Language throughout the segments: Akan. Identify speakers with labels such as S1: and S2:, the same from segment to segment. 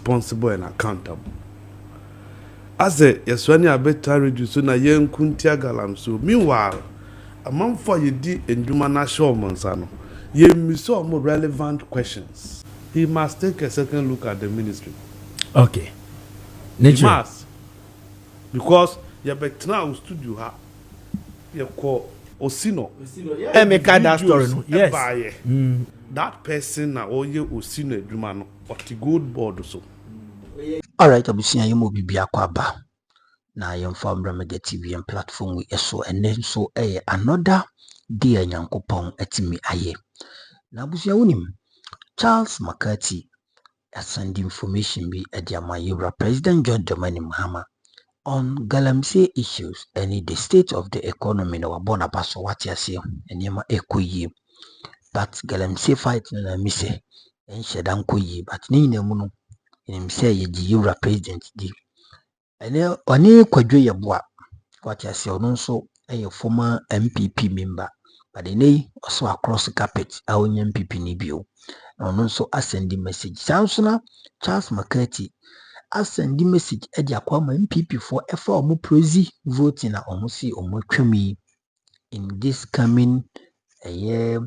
S1: responsible and accountable. As a yeswani abeta reduce na yen kuntia galam so meanwhile a man for ye di enduma na show monsano ye miso more relevant questions. He must take a second look at the ministry.
S2: Okay.
S1: He must, because you betna studio ha you call Osino.
S2: Emeka that story no. Yes.
S1: That person na oye Osino eduma no of the good board so.
S3: All right, abusia yemo bibia kwaba na yemfa Mega TV and platform we so and then so another day nyankopon atimi aye. Na abusia wonim Charles McCarthy send information be Ediama President John Dramani Mahama on galamsey issues and the state of the economy na wabona paso what you say and yema ekoyi but galamsey fight na mise en shedan koyi but ni na mu no him say ye president di ene oni kwadwe yeboa what you say ono so former MPP member but the also across the carpet awon MPP ni bio ono so asend message sansona Charles McCarthy asend message e dia kwa MPP for efa omo prezi voting na omo si omo twemi in this coming year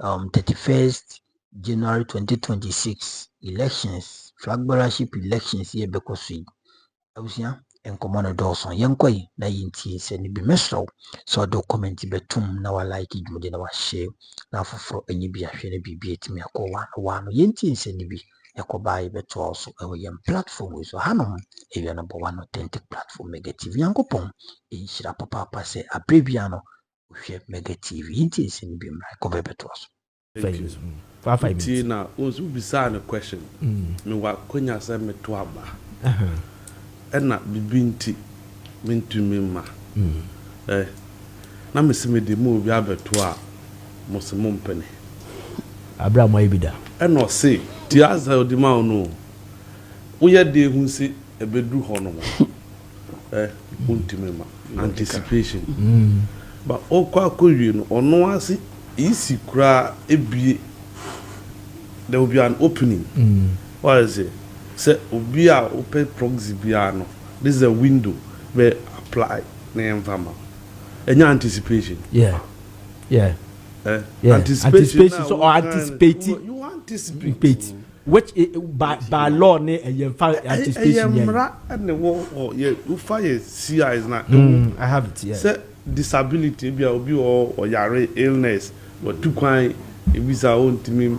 S3: 31st January 2026 elections flag bearership elections ye bekosi abusia enkomo no dawson yenkoi na yintie se ni bi mesro so do comment betum na wa like dwude na wa share na foforo enyi bi ahwe na bibi etimi akwa wa no yintie se ni bi yakobai beto also yem platform we so hanom area number 1 authentic platform Mega TV yankopon inshira papa se abrebia no hwe Mega TV yintie se ni bi mra ko beto also
S1: na ozu bisa na question me wa konya se meto aba ena bibinti mentumi ma na mesime de mo bi abeto a mosemo mpene
S2: Abraham Aibida
S1: eno se ti aza odima ono uye de hu se ebedu ho no untimi ma anticipation but okwa akowie no ono ase isi kura ebie there will be an opening what is it say obi a open proxy biano this is a window where apply na envama any anticipation
S2: yeah anticipation so or anticipating
S1: you anticipate
S2: which by law ne anticipation
S1: yeah and the you fire CI is not
S2: I have it yeah
S1: say disability be obi or yare illness but two kind if is our own team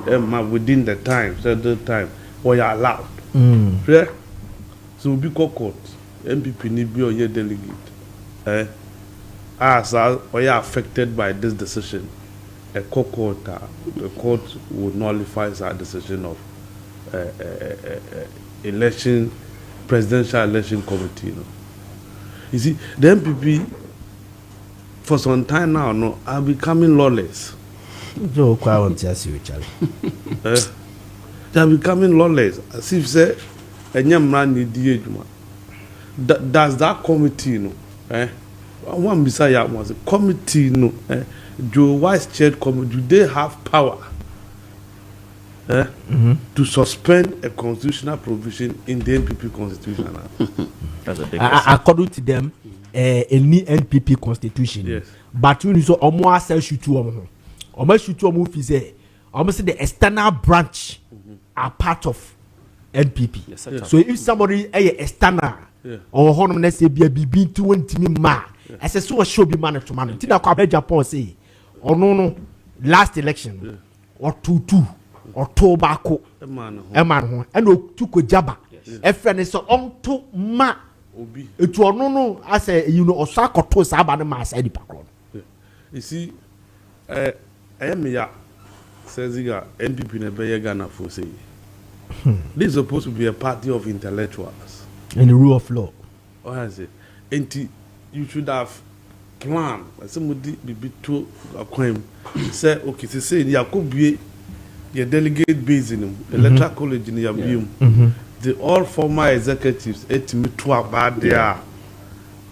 S1: within the time certain time or you allowed yeah so be court MPP ni be or your delegate as or you affected by this decision a court the court would nullify that decision of election presidential election committee you see the MPP for some time now no are becoming lawless.
S2: So quite want to see you, Charlie.
S1: They are becoming lawless as if say man need the does that committee no one beside was a committee no Joe Vice chaired committee, do they have power to suspend a constitutional provision in the NPP constitution?
S2: According to them, any NPP constitution.
S1: Yes.
S2: But you so almost say shoot to almost shoot to move is almost the external branch are part of NPP.
S1: Yes,
S2: so if somebody external or honor let's say be a BB 20 ma as a so show be man to man. Tina kwa Japan say or no last election or 2-2 or tobacco eman and o tuko jaba e friend so on to ma
S1: obi
S2: it no as a osako to saba na ma side background
S1: you see ya says NPP na be Ghana for say this is supposed to be a party of intellectuals
S2: and the rule of law.
S1: What is it? And you should have planned somebody be to acquaint say okay to say Yakobie your delegate base in them electoral college in your the all former executives etimi to about there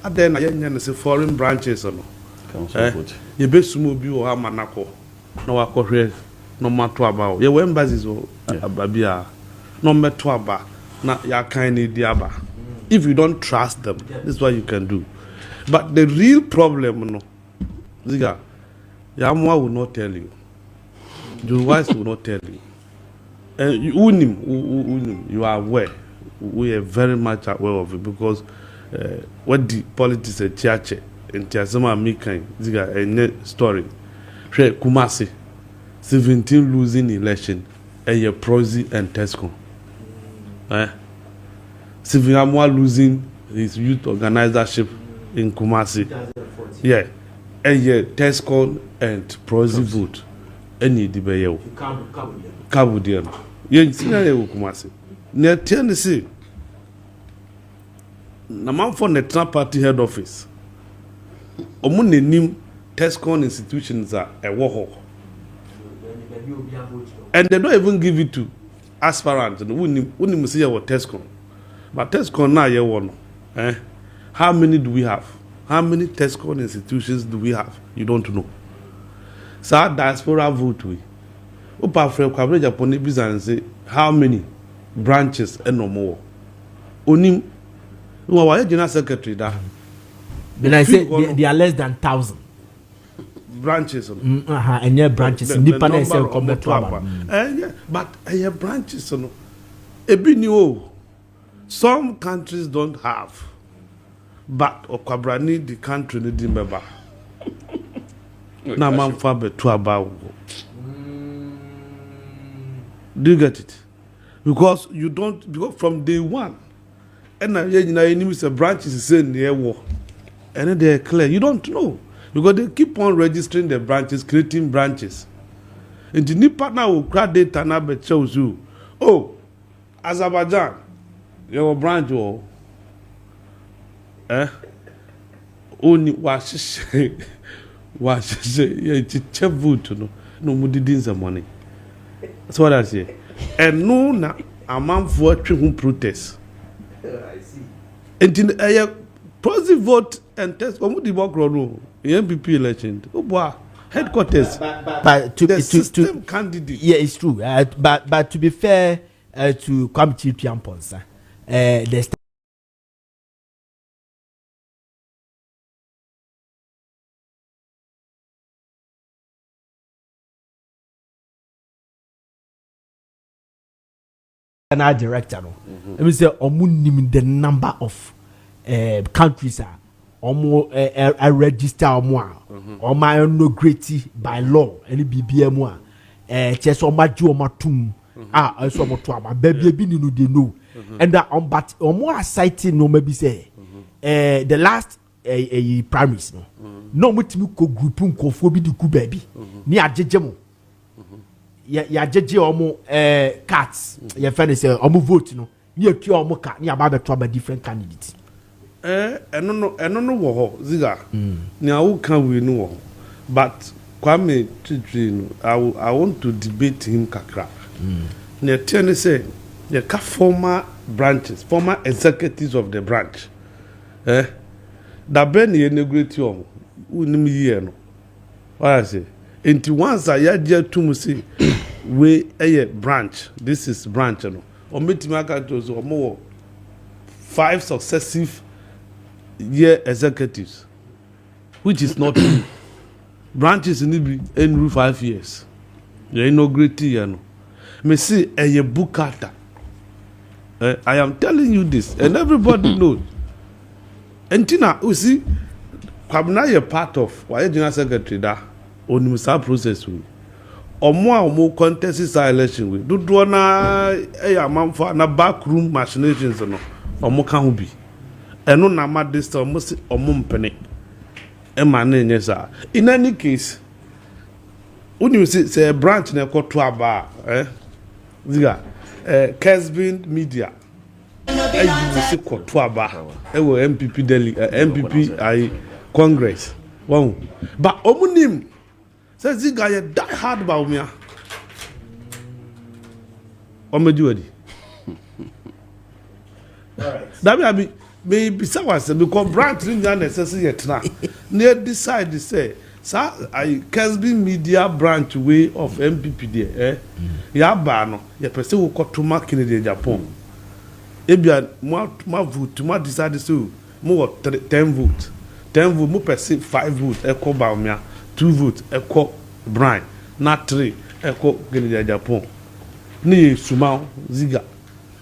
S1: and then I say foreign branches or no you be sumo bi o amanako na wakohwe no mato about ye embassies o ababia no meto aba na ya kind diaba. If you don't trust them, this is what you can do. But the real problem, no, Ziga, Yamwa will not tell you. Your wives will not tell you. And you are aware. We are very much aware of it because what the politics are church and Tiasama Mikan, Ziga, a story. Kumasi, 17 losing election, and your Prozi and Tesco. Stephen Amwa losing his youth organizership in Kumasi. Yeah. And yeah, Tesco and Prozi vote. Any debate. Kabu Diam. Yeah, it's not a Kumasi. Near Tennessee. Naman for the party head office. Omune nim Tesco institutions are a war. And they don't even give it to aspirants. Wouldn't see our Tesco. But Tesco now you one. How many do we have? How many Tesco institutions do we have? You don't know. So our diaspora vote we. Opa from coverage upon and say how many branches and no more. Onim why general secretary that.
S2: Then I say they are less than 1,000
S1: branches.
S2: And your branches independent come to
S1: yeah, but branches no. Ebi new. Some countries don't have, but Okwabrani the country need remember. Na man fa betu aba. Do you get it? Because you don't, because from day one, and a branch is saying near war, and then they're clear. You don't know because they keep on registering the branches, creating branches. And the new partner will grab data now, but shows you, oh, Azerbaijan. Your branch or only wash yeah vote no mudi din some money. That's what I say. And no na a man for who protest. I see. And in positive vote and test mudi work no MPP election. Oh boy, headquarters.
S2: But to
S1: system candidate.
S2: Yeah, it's true. But to be fair to come to Piampons. The director no let me say omunim the number of countries are register omo no great by law any BBM chese omaju omatum so omoto ama baby bi ni no dey know. And that but more citing no maybe say the last primaries no mutimi ko group nkofo bi di ku baby ni ajeje mo ya ajeje omo cards ya fene say omo vote no ni atu omo ka ni aba beto aba different candidates
S1: eno no wo ho ziga ni awu kan we no wo but Kwame Titri no I want to debate him kakra ne tell say the former branches, former executives of the branch, that Ben integrate you, no. What I say? Into once I had to say, we a branch. This is branch, no. Or meet or more 5 successive year executives, which is not true. Branches in 5 years. You inaugurate, you know. Me see a bukata. I am telling you this, and everybody knows. And Tina, you see, Kwabena is part of why General Secretary da on the process we. Or more contested election we. Do na a man for na backroom machinations no. Or more can be. And no na this time must or mumpene. In any case, when you say a branch na ko to aba, Ziga. Kesbin Media. You see Kotuaba. MPP Delhi, MPP I Congress. Wow. But Omunim says this guy die hard about me. Omejuadi. That may be maybe someone said because branch in the necessary yet now. Near decide to say. So I Kesbin Media branch way of MPP there. Ya bano. Ya person who got to mark in the Japan. ebia mo vote mo decide so mo what 10 vote 10 vote mo person 5 vote eko Bawumia 2 vote eko Brian na 3 eko Kennedy Japan ni suma Ziga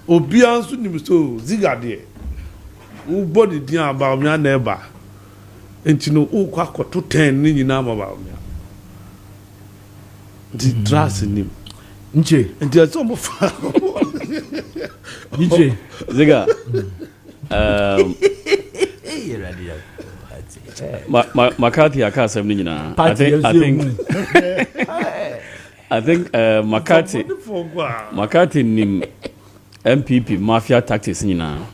S1: obia nso nim so Ziga de wo body dia Bawumia na eba enti no wo kwa koto 10 ni nyina ma Bawumia di trust nim
S2: nche
S1: enti aso mo fa
S2: nche
S4: Ziga McCarthy akasem ni nyina I think McCarthy nim MPP mafia tactics nyina.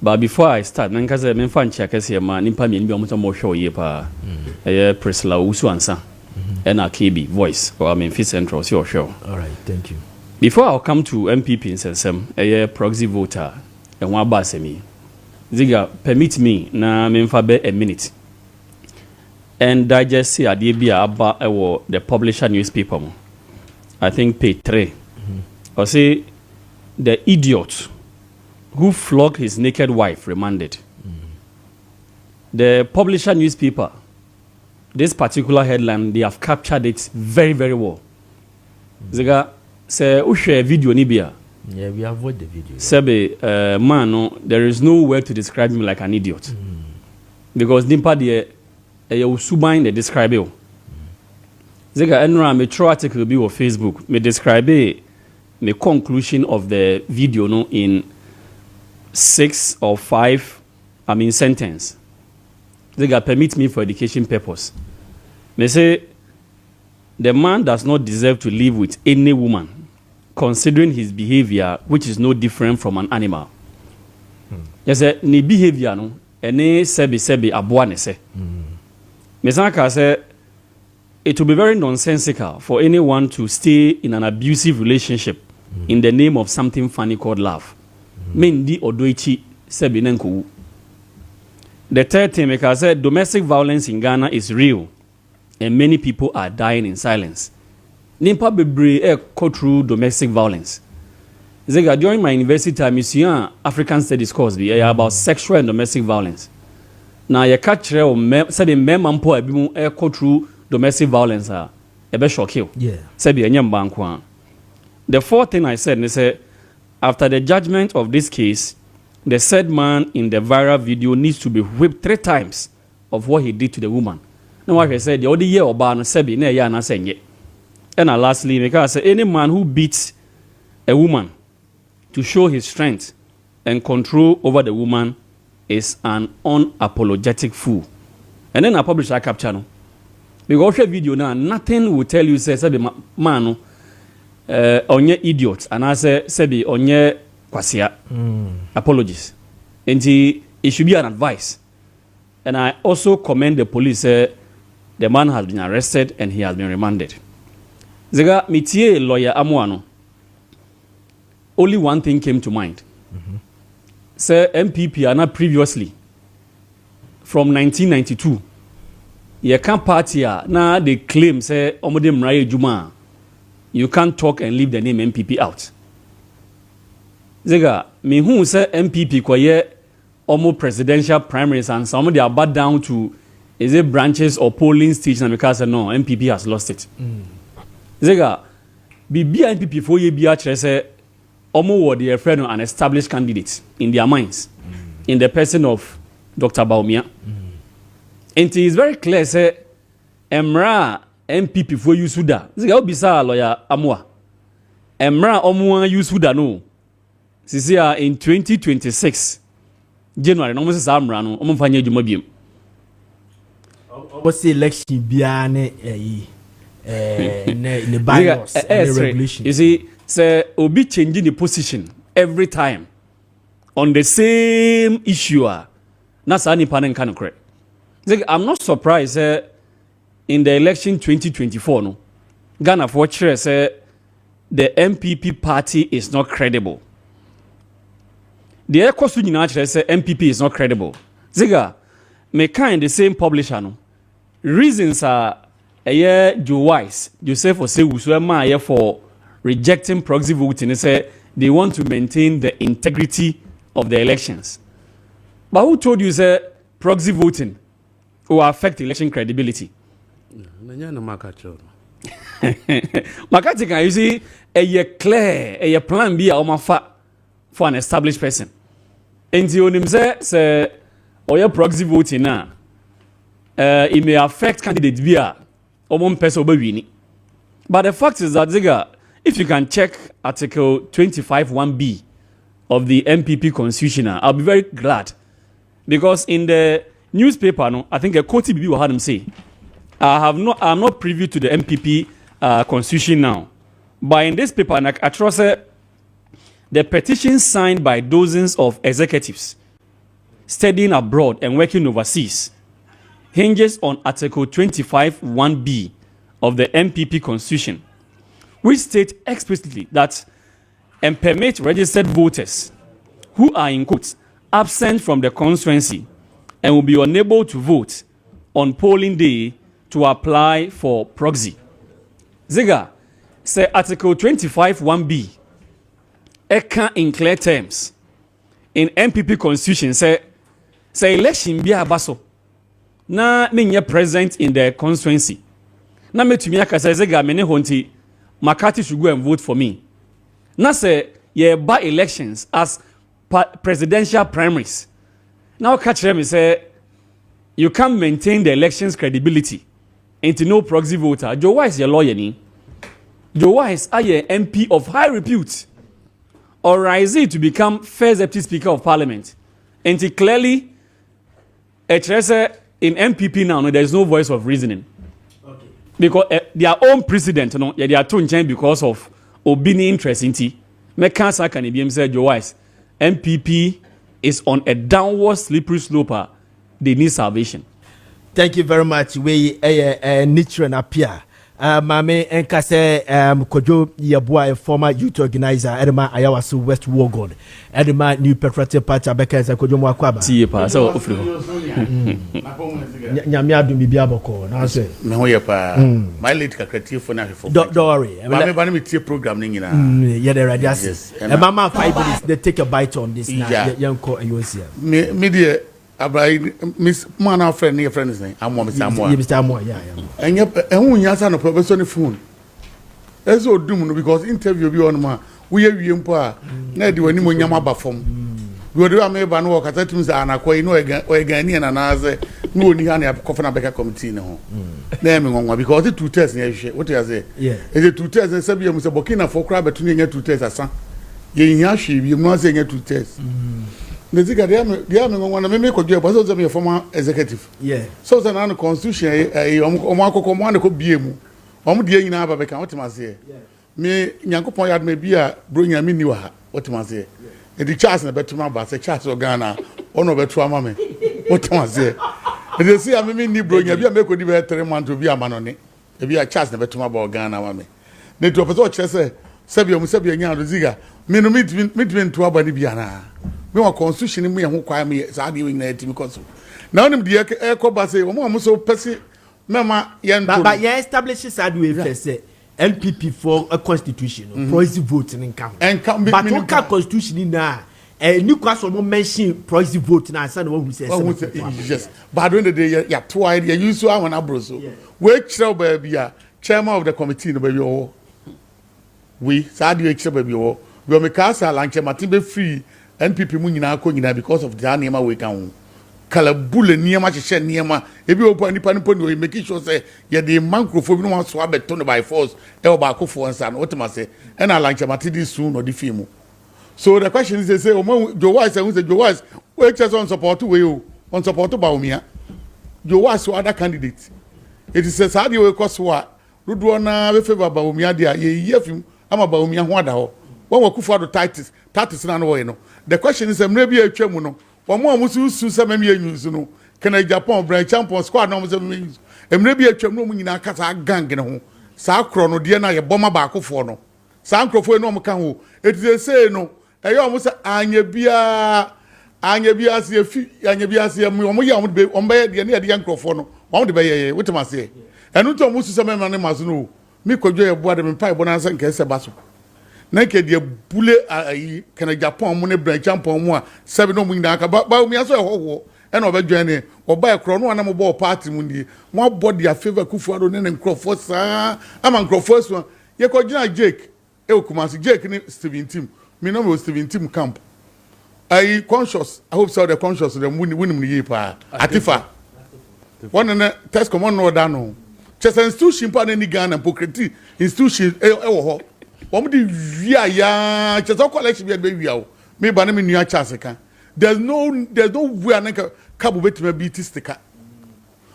S4: But before I start, nanka say me fan check kase ma nimpa me ni bi omo mo hwe oye pa. Priscilla Usu ansa. And KB voice or I mean Fit Central see or show.
S2: All right, thank you.
S4: Before I'll come to MPP in Sensem, proxy voter and one basemi. Ziga, permit me na me mfa be a minute. And digest see adebia about the publisher newspaper. I think page 3. Or say the idiot who flogged his naked wife remanded. The publisher newspaper, this particular headline, they have captured it very, very well. Ziga, say, Ushe video nibia.
S2: Yeah, we avoid the video.
S4: Sebe, man, no, there is no word to describe him like an idiot. Because nimpa de usubain de describe you. Ziga, enra me throw article be on Facebook. Me describe me conclusion of the video no in 6 or 5, sentence. Ziga, permit me for education purpose. Me say, the man does not deserve to live with any woman, considering his behavior, which is no different from an animal. Yes, ni behavior no, ene sebi aboa ne se. Me sanka say, it will be very nonsensical for anyone to stay in an abusive relationship in the name of something funny called love. Mendi odoichi sebi nenku. The third thing, because I said domestic violence in Ghana is real, and many people are dying in silence. Nimpa bebre go through domestic violence. Zega, during my university time, you African Studies course be about sexual and domestic violence. Now you catch said men mampo ebimu go through domestic violence ebe shock you.
S2: Yeah.
S4: Said the fourth thing I said is after the judgment of this case, the said man in the viral video needs to be whipped 3 times of what he did to the woman. Now what I said, the other year oba no sebi na ya na senye. And lastly, because say any man who beats a woman to show his strength and control over the woman is an unapologetic fool. And then I publish that capture no. Because the video now, nothing will tell you say sebi man onye idiot and I say sebi onye kwasia. Apologies. And it should be an advice. And I also commend the police. The man has been arrested and he has been remanded. Zega mitie lawyer Amuano. Only one thing came to mind. Say MPP are not previously from 1992. Ye can't party now they claim say omode mraye juma. You can't talk and leave the name MPP out. Zega me who say MPP kwaye omo presidential primaries and some they are bad down to is it branches or polling stations because no MPP has lost it. Zega bibi MPP for ye bia chere say omo wo the friend an established candidate in their minds in the person of Dr. Bawumia. And it is very clear say emra MPP for you suda. Zega obisa lawyer Amwa. Emra omo you suda no. Sisia in 2026 January no mo se amra no omo fanya adwuma biem.
S2: What's the election biane ne bylaws and the regulation?
S4: You see, say obi changing the position every time on the same issue. Na sa ni panen kan correct. I'm not surprised in the election 2024 no Ghana for sure say the MPP party is not credible. The Ekosu nyina chere say MPP is not credible. Ziga me kind the same publisher no. Reasons are Joe Wise, Joseph or say for rejecting proxy voting. They say they want to maintain the integrity of the elections. But who told you that proxy voting will affect election credibility? McCarthy can you see a clear a plan B for an established person. And the only say or your proxy voting now it may affect candidates via or one person winning. But the fact is that if you can check Article 25(1)(b) of the MPP Constitution, I'll be very glad, because in the newspaper, no, I think a quote will have them say, I'm not privy to the MPP Constitution now, but in this paper, I trust the petition signed by dozens of executives studying abroad and working overseas hinges on Article 25(1)(b) of the MPP Constitution, which states explicitly that and permit registered voters who are in quotes absent from the constituency and will be unable to vote on polling day to apply for proxy. Ziga say Article 25(1)(b) in clear terms in MPP Constitution say election be abaso na menye present in the constituency. Na metumi aka say Ziga mene honti McCarthy should go and vote for me. Now say by elections as presidential primaries. Now catch them and say you can't maintain the elections credibility into no proxy voter. Joe Wise your lawyer ni. Joe Wise are a MP of high repute, or rising to become first deputy speaker of parliament. And it clearly in MPP now there is no voice of reasoning. Because their own president, they are too change because of obini interest in tea. McCarthy can be said, Joe Wise, MPP is on a downward slippery slope. They need salvation.
S2: Thank you very much. We Nitran appear. Mame Enkase Kojo Yabua, a former youth organizer, Edema Ayawasu West Wogon, Edema New Patriotic Party, Abeka Kojo Mwakwaba.
S4: Tiepa, so
S2: Nyamia Dumibiaboko. Now say,
S5: my late creative for now.
S2: Don't worry.
S5: I'm going to program.
S2: Yeah, they're ready. Yes. And Mama 5 minutes, they take a bite on this. Young co
S5: media. Miss Man, friend, near friends. I'm Mr.
S2: Moore, yeah.
S5: And yet, and no professor on the phone. That's all doom because interview you on ma. We have you pa. Ned when you yamaba from. We do a me ban work at times and a quay no again and another. No, ni any coffin back committee no. Naming on because the 2 tests near what you say. Yeah. Is it 2 tests and Sabia Mr. Burkina for crab between your 2 tests as son? Ye yashi, you must say 2 tests. The Ziga, the army one of me could do a former executive. Yeah. So, the non constitution, Omako command could be a move. Dear in Abba, what must say? Me, Yanko Poyad may be a bring a mini, what must say? The chance in a better number, say Charles or Ghana, or no better mamma. What must say? And they say, I mean, bring a make would be 3 months to be a man on it. If you are Charles, the better number or Ghana, mammy. They to a person say, Sabia Musabia Ziga, meet between 2 Abadibiana. No constitution in me and who cry me as I do in the team council. Now, the air coba say, almost so passy, Mamma, but
S2: yeah, establishes I do say LPP for a constitution, proxy voting in count. And come but no constitution in there. And new class will mention proxy voting and son who says,
S5: yes, but when the day, yeah, 2 ideas, you saw one abroso. Wake shall be a chairman of the committee, no baby. We, Sadio, baby, we will make us a lunch, Martin free. NPP mu nyina ko nyina because of the name we can kalabule niema hye niema ebi opa nipa no make sure say ye the microphone no so abeto no by force e oba akofo nsa no what say and I like matidi soon or the film. So the question is they say Joe Wise say Joe Wise we just on support we on support ba omia Joe Wise so other candidate it is say how we cost wa dodo na we favor ba omia dia ye yefim ama ba omia ho ada ho when we kufa do tactics na no we no. The question is, maybe a chemuno, or more Musu Sammy news, no, can a Japan branch champion squad numbers of means, and maybe a chemu in a casa gang in a home. Sacron, Diana, a bomber back of no. Sancro for no Macaho. It is a say no. I almost Anya Bia, Anya would be on by the young Crofono, on the bay, what must say. And not Musu Sammy Mazno, Miko Joy, Boadam and Pie Bonanza and Casabasso. na ke de bule ayi kana Japan mo ne branch ampon mo a sebe no mo nyina ka ba mi aso ehwo e na obedwane oba ekro no na mo bo party mu ni mo body their favor Kufuado ne nkrofo saa ama nkrofo so ye ko gina Jake e okumasi Jake ni Steven Tim me no mo Steven Tim camp I conscious I hope so the conscious them win ye pa atifa one na test common no da no chese institution pa na ni Ghana pokreti institution e wo ho wo di wia ya chese collection be wia o me ba na me nua chance kan there's no way na kabu betima bi tistika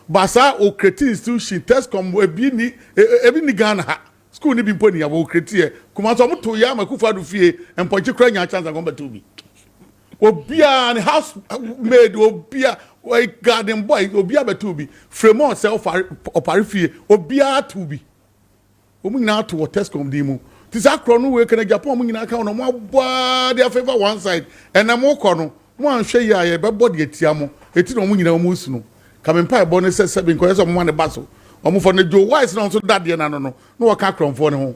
S5: basa o kreti institution test com ebi ni Ghana ha school ni bi mponi ya wo kreti e kuma so mo to ya ma Kufuado fie empochi kra nya chance gon beto bi obia ni house maid obia o garden boy obia beto bi Fremont self opare fie obia to bi o mu nyina to test com di mu tisa kro no we kana Japan mu nyina ka no mo aboa their favor one side and na mo kọ no mo anhwe ya ye be body etia mo eti no mo nyina mo usu no kamempa e bo ne se bin ko so mo ne baso o mo for ne Joe Wise no so dade na no wo ka kronfo ne ho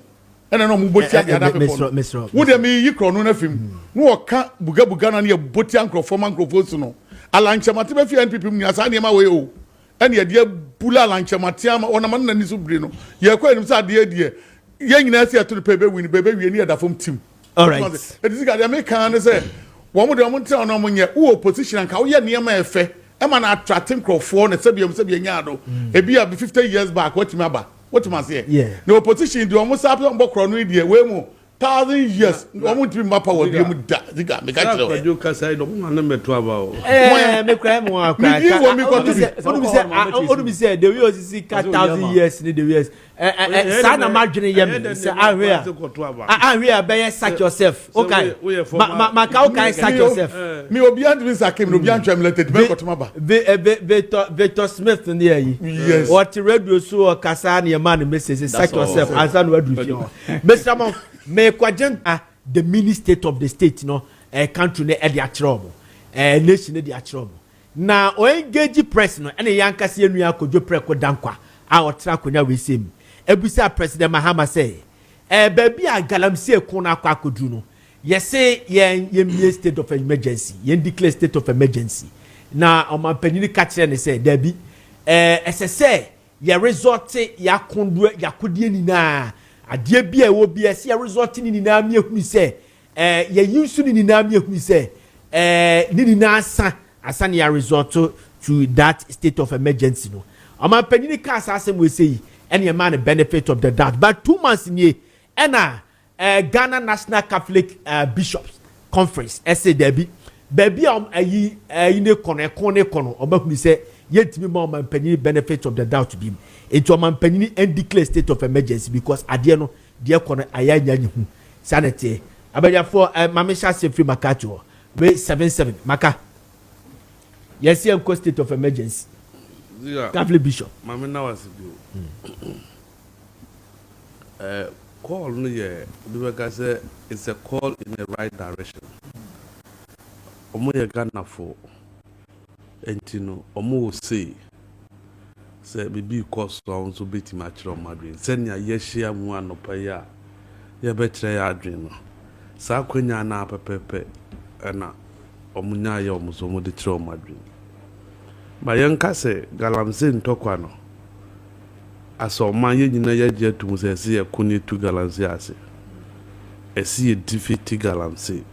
S5: ene no mo botia ya da pe ko wo de mi yi kro no na fim no wo ka buga na ne botia nkrofo man nkrofo su no alanchemate be fi NPP mu asa ne ma we o ene ye de bula alanchemate ama ona man na ni so bire no ye ko enim sa de de ye nyina si ato pe be win be wie ni da fom tim
S2: all right
S5: it is ga de me kan ne say wo mo de mo ntia no mo nye wo opposition anka wo ye niam efe e ma na attracting crowdfunding ne sebia nya do e bia be 50 years back what me aba what me say the opposition do mo sa mbo crowd no die we mo 1000 years wo mo timi mapa wo bi mu da diga me ka tell
S1: you ka say do mo na meto aba o
S2: me kra mo akra onu bi say the way osisi ka 1000 years ni the years sa na madwene yem say ahwe a be sack yourself okay ma ka okay sack yourself
S5: me obi and me sack me obi antwem related me ko to maba
S2: Victor Smith ni ayi
S5: yes
S2: what radio so kasa na man message sack yourself answer no adu fi Mr. Mo me kwajen the mini state of the state no country na e de akyerɛ nation na de akyerɛ na o engage press no ene yankase enua akodwo preko dankwa a otra konya we sem ebusa President Mahama say baabi a galamsey ko na akwa akodu no yese ye state of emergency ye declare state of emergency na omanpanini ka kyerɛ ne say dabi esese ye resort ya kondu yakodie ni na adie bia wo bia se resort ni na mi ehunu se ye yinsu ni na mi ehunu se ni na asa na resort to that state of emergency no ama panini ka asem we say any man benefit of the doubt but 2 months ni na Ghana National Catholic Bishops Conference say debi baby ayi ne kono obahunu se yetimi ma man panini benefit of the doubt to be into man panini and declare state of emergency because ade no de kono ayanya nyihu sanete abadia for mamisha se free McCarthy we 77 maka yes you state of emergency Catholic bishop
S1: mama na was call no ye because it's a call in the right direction omo ye Ghana for entino omo say bibi cost on so beti match madrin senya ye share mu anopa ya ye betre ya adrin no sa kwanya na pepepe na omunya ye omuso mo de tre madrin ba yenka se galamsey ntokwa no aso man ye nyina ye je tum se se ye kuni tu galamsey ase esi ye defeat galamsey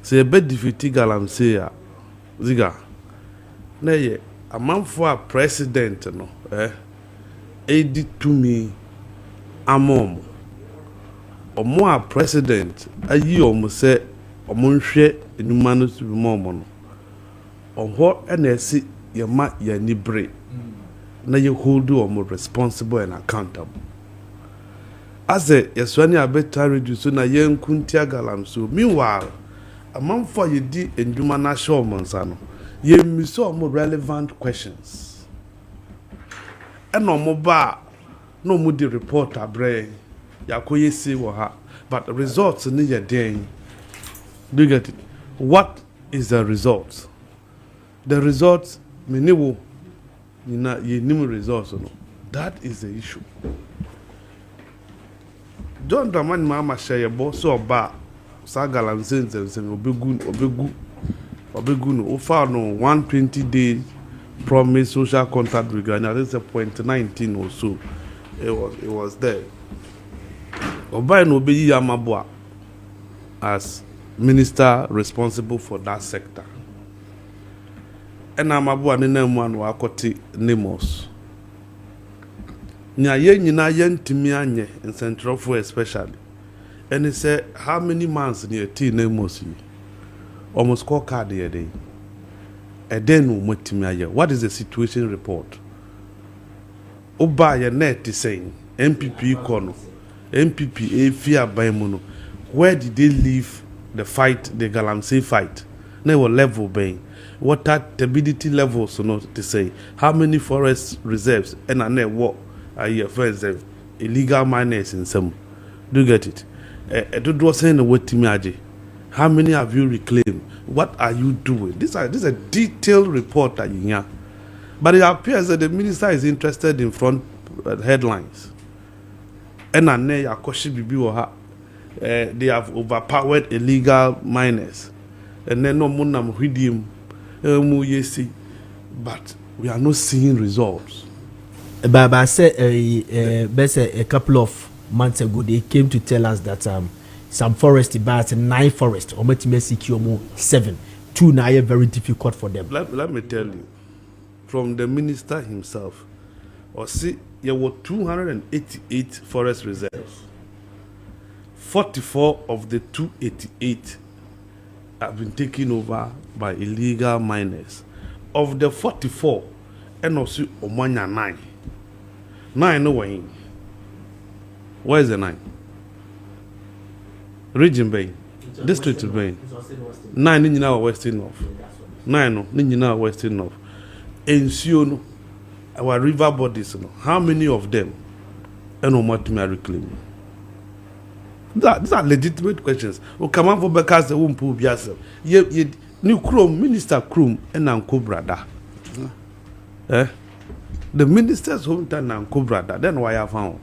S1: se be defeat galamsey a ziga na ye amanfo a president no edi tumi amom omo a president ayi omo se omo nhwe enuma no su mom no oho na esi ye ma ye nibre na ye hold omo responsible and accountable as a yeswani abeta reduce na ye nkuntia galamso meanwhile amanfo ye di enduma na show monsa no ye miso more relevant questions eno mo ba no mo di report abre yakoye si wo ha but the results ni ye den do you get it what is the result meniwo ni nim results no that is the issue John Dramani Mahama share boss or bar Sagala and Saints and Obegun, who found no 120-day promise social contract with Ghana. That's a point 19 or so. It was there. Obai no be Yamabua as minister responsible for that sector. And Amabua Ninemuan Wakoti Nemos. Nya nyina yentimi anye in Central for especially. And he said, how many months near T Nemos? Almost call card a day. And then what is the situation report? Oba ya net is saying MPP kono. MPP fear by mono. Where did they leave the fight, the Galamsey fight? They were level being. What stability levels so not to say how many forest reserves and a what are your friends illegal miners in some. Do you get it? Do you saying the word to me? How many have you reclaimed? What are you doing? This is a detailed report that you hear. But it appears that the minister is interested in front headlines. And they have overpowered illegal miners. And then no monam redeem, but we are not seeing results.
S2: But I said a couple of months ago, they came to tell us that some forest about 9 forests, or maybe 7. 2 now are very difficult for them.
S1: Let me tell you, from the minister himself, or see, there were 288 forest reserves. 44 of the 288 have been taken over by illegal miners. Of the 44, and also Omanya 9. 9 no way. Where is the 9? Region Bay, District Bay. 9 in our Western North. 9 in our Western North. Ensure our river bodies, how many of them and what me reclaim? These are legitimate questions. Oh, come on for because the womb pull yourself. Ye new Chrome, Minister Chrome and Uncle Brother. The minister's hometown Uncle Brother, then why I found.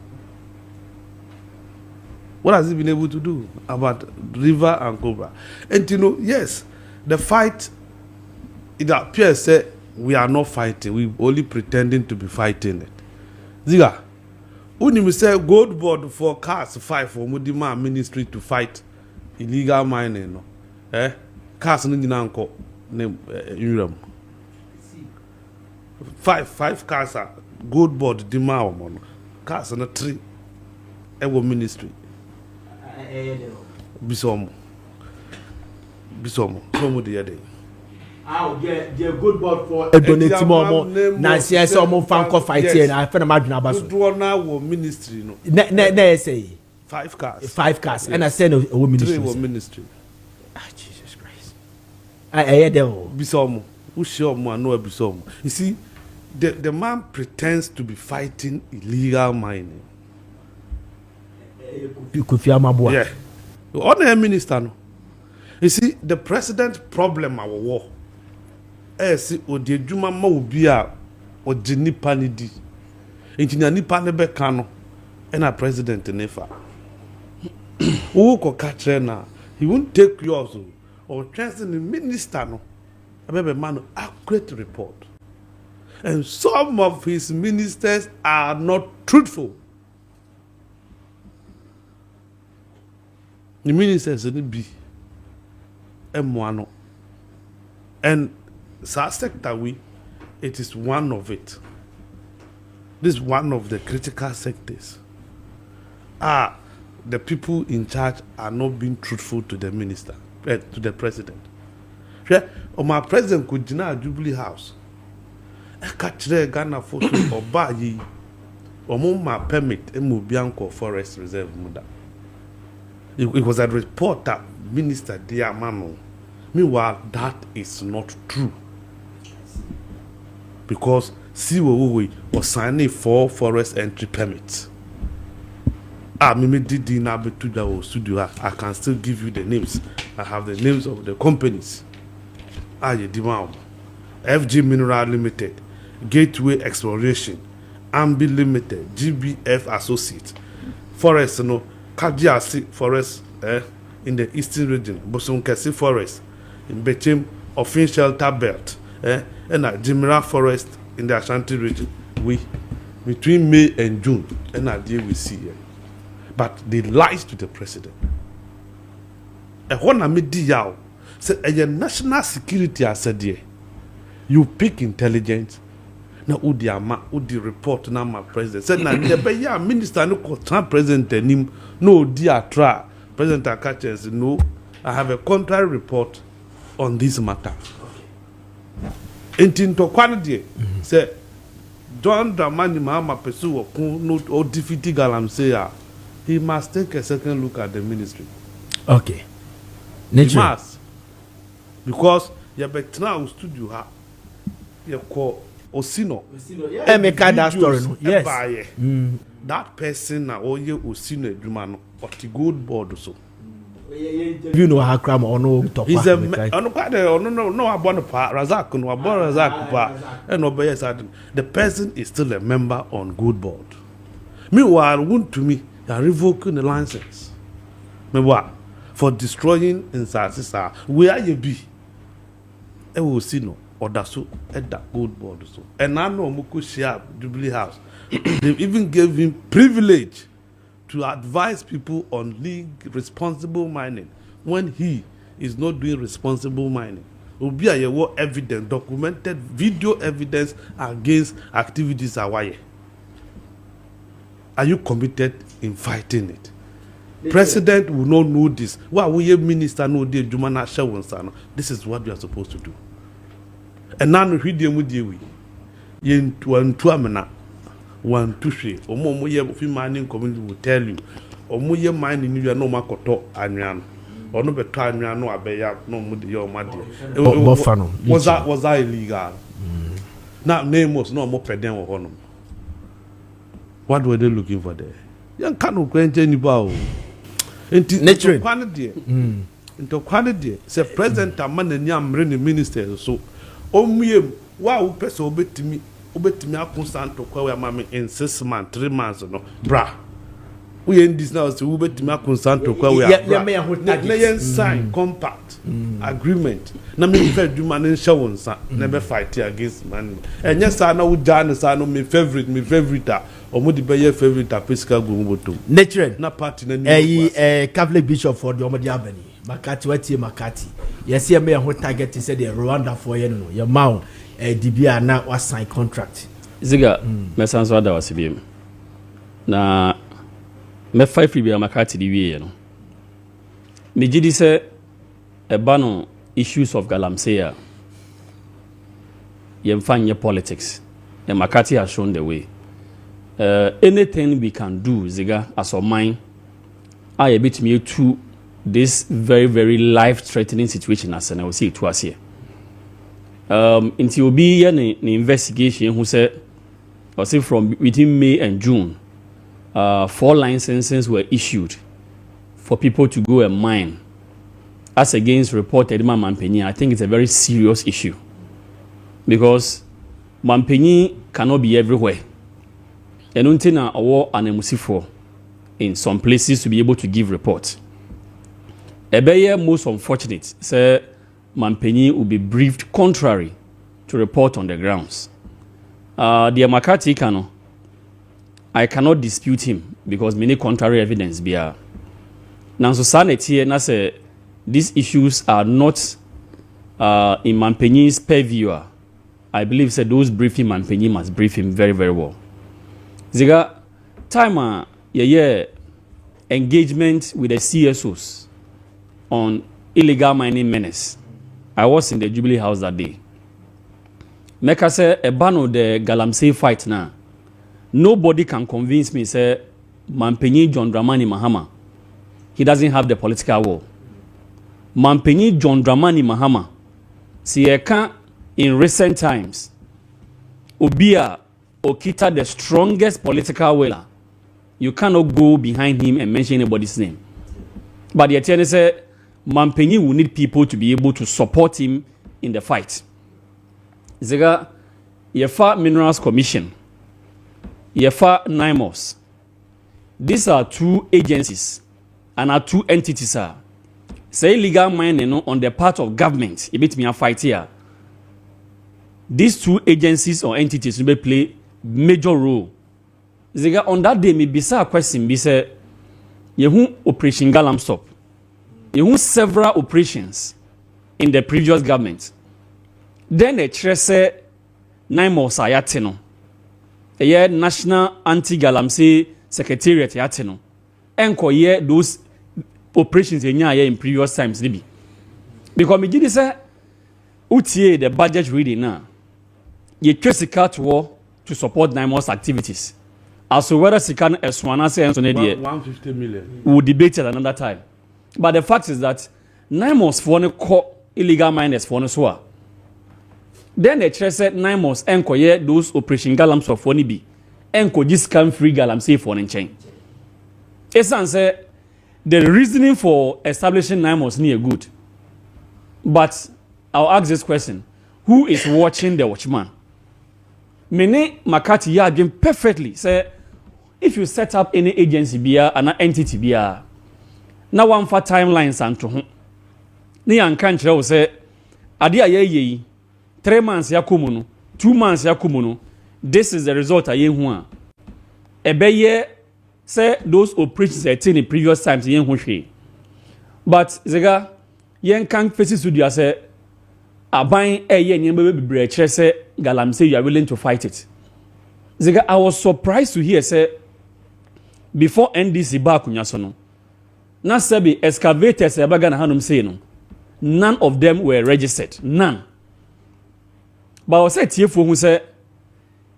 S1: What has he been able to do about River and Cobra? And you know, yes, the fight, it appears that we are not fighting, we only pretending to be fighting it. Ziga, when you say gold board for cars 5 for Mudima ministry to fight illegal mining, no? Cars in the Nanko name Uram. 5 cars are gold board Dima cars on a tree. Ewo ministry. Bisomo, somo the other.
S2: The good board for a donate more. Nancy, I saw more fan fighting, and I found a margin about
S1: now ministry. No,
S2: say
S1: 5 cars.
S2: 5 cars, and I said a woman
S1: ministry.
S2: Jesus Christ. I hear them.
S1: Bisomo, who show more no Bisomo. You see, the man pretends to be fighting illegal mining. Yeah. On the minister, no. You see, the president problem our war. See, the Juma Mobia or Jenipa Nidi. Engineer Nipa Nebekano and a president Nefa. Who could catch now? He won't take yours or transfer the minister. No, a man accurate report. And some of his ministers are not truthful. The ministers in be M1 and sector it is one of it. This is one of the critical sectors. The people in charge are not being truthful to the minister, to the president. My president could deny Jubilee House. I catch the Ghana photo or buy ye or my permit and Mubianco Forest Reserve Muda. It was a report that Minister Diamano. Meanwhile, that is not true. Because CWE was signing 4 forest entry permits. I can still give you the names. I have the names of the companies. FG Mineral Limited, Gateway Exploration, Ambi Limited, GBF Associates, Forest, Kajiasi Forest in the eastern region, Bosunkesi Forest in Bechem, Offin Shelter Belt, and Jimira Forest in the Ashanti region. We between May and June, and I deal with see. But they lies to the president. And when I meet the say a national security I said yeah, you pick intelligence. Na udi report na my president said na the minister no control president him no di atra president Akache said no, I have a contrary report on this matter. Enti to kwanide say John Dramani Mahama pursue or defeat Galamsey, he must take a second look at the ministry.
S2: Okay.
S1: He must. Because you better now studio ha you call Osino.
S2: Make that story. Yes.
S1: That person now you Osino Jumano or the good board so.
S2: You know how crime or no top.
S1: He's a no abon pa Razak no abon Razak pa and obey the person is still a member on good board. Meanwhile, want to me they revoking the license. Meanwhile, for destroying in Sasisa where you be. E will see no or that so at that good board so. And I know Muku share Jubilee House. They even gave him privilege to advise people on responsible mining when he is not doing responsible mining. Will be a evidence, documented video evidence against activities away. Are you committed in fighting it? President will not know this. Why will your minister know the Jumana Shawonsano? This is what we are supposed to do. And now we deal with you. Yen to amena. 1, 2, 3. Omo ye mining community will tell you. Omo ye mining you no makoto anyan. Or no beto anyan no abeya no mudi your madi. Was that illegal? Now name was no more pedem or honor. What were they looking for there? Young cannot quench any bow. Into quantity. Into quantity. Say President Aman and Yam Renny ministers so. Omiyem wow person obetimi akonsanto kwa we mama in 6 months 3 months no bra we in this now so obetimi akonsanto kwa we na yen sign compact agreement na me fair duma na nhye wonsa na be fight against man enye sa na wo ja na sa no me favorite omodi be ye favorite pesika gumboto
S2: natural
S1: na party na ni
S2: Catholic bishop for the omodi abani McCarthy wetie McCarthy yes ye me ho target said the Rwanda for ye no your mouth DBA na was sign contract
S4: ziga mesanso ada wasibiem na me 5 bia McCarthy di wie no me gidi se eba no issues of Galamsey yemfanye politics and McCarthy has shown the way. Anything we can do ziga as a mind I a bit me to this very very life threatening situation as I will see it was here. Until be an investigation who said or say from between May and June 4 licenses were issued for people to go and mine as against reported Mampenny. I think it's a very serious issue because Mampenny cannot be everywhere and until a war and a in some places to be able to give reports. Ebeye most unfortunate say Mampenny will be briefed contrary to report on the grounds. The McCarthy cano, I cannot dispute him because many contrary evidence be are. Now society na say these issues are not in Mampenny's purview. I believe say those briefing Mampenny must brief him very very well. Ziga time engagement with the CSOs on illegal mining menace. I was in the Jubilee House that day. Meka say a ban of the Galamsey fight now. Nobody can convince me say Mampenny John Dramani Mahama. He doesn't have the political will. Mampenny John Dramani Mahama. See in recent times. Obia Okita the strongest political will. You cannot go behind him and mention anybody's name. But the attorney said Mampenny will need people to be able to support him in the fight. Zega, Yefa Minerals Commission, Yefa NIMOS. These are 2 agencies and our two entities are say illegal mining on the part of government. A bit me a fight here. These two agencies or entities will play major role. Ziga on that day, me bisa a question. Be say, you Operation Galam Stop. You several operations in the previous government. Then a trese 9 more sayatino. A year National Anti-Galamsey Secretariat yatino. Enko ye those operations in previous times. Because me did say, utie the budget reading now. Ye trace war to support 9 more activities. As to whether Sikan Eswana say
S1: 150 million.
S4: We'll debate it another time. But the fact is that 9 months for illegal miners for no soa. Then the church said 9 months enko those Operation Galams of one be enko just come free galam say for an chain. Esan say the reasoning for establishing 9 months near good. But I'll ask this question: who is watching the watchman? Mene McCarthy ya again perfectly say if you set up any agency bia an entity bia na one for timelines and to ni anka nkyerɛ wo sɛ ade a yɛyɛ 3 months ya komu no 2 months ya komu no this is the result a yɛhu a ɛbɛyɛ sɛ those operations that in the previous times yɛhu hwee but zega yɛnka fesi studio sɛ aban ɛyɛ nneɛma bebree kyerɛ sɛ galamsey you are willing to fight it zega I was surprised to hear say before NDC ba akunya so no na sabi excavators ebaga na hanom say no none of them were registered none but I said tiefo hu say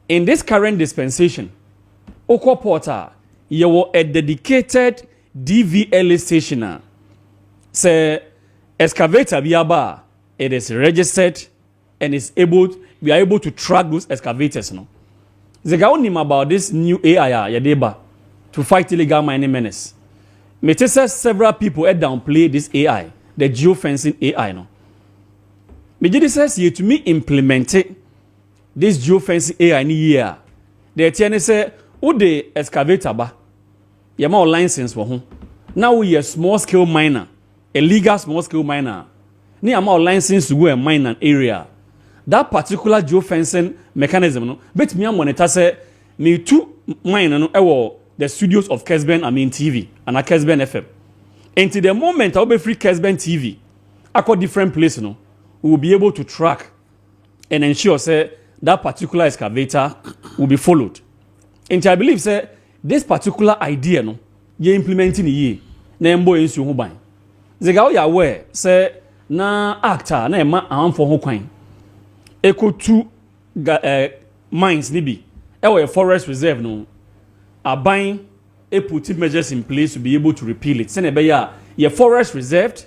S4: in this current dispensation okwa porter you were a dedicated DVLA stationer say excavator biaba it is registered and is we are able to track those excavators no the guy only about this new AI yadeba to fight illegal mining menace. Me says several people downplay this AI, the geofencing AI no. Me says you to me implement this geofencing AI ni year. The TN say who the excavator ba yama license for home. Now we a small scale miner, a legal small scale miner. Ni yama license to go and mine an area. That particular geofencing mechanism no bet me monitor say me two mine no ewo the studios of Kesben TV and a Kesben FM. Until the moment I'll be free Kesben TV, across different places, no, we will be able to track and ensure say that particular excavator will be followed. Until I believe say this particular idea no, you implementing ye na mbo ensu ho ban. Zega o ya aware say na actor na ema amfo ho kwan. Eko two mines ni bi. A forest reserve no. Aban put measures in place to be able to repeal it. Sene beya ye forest reserved.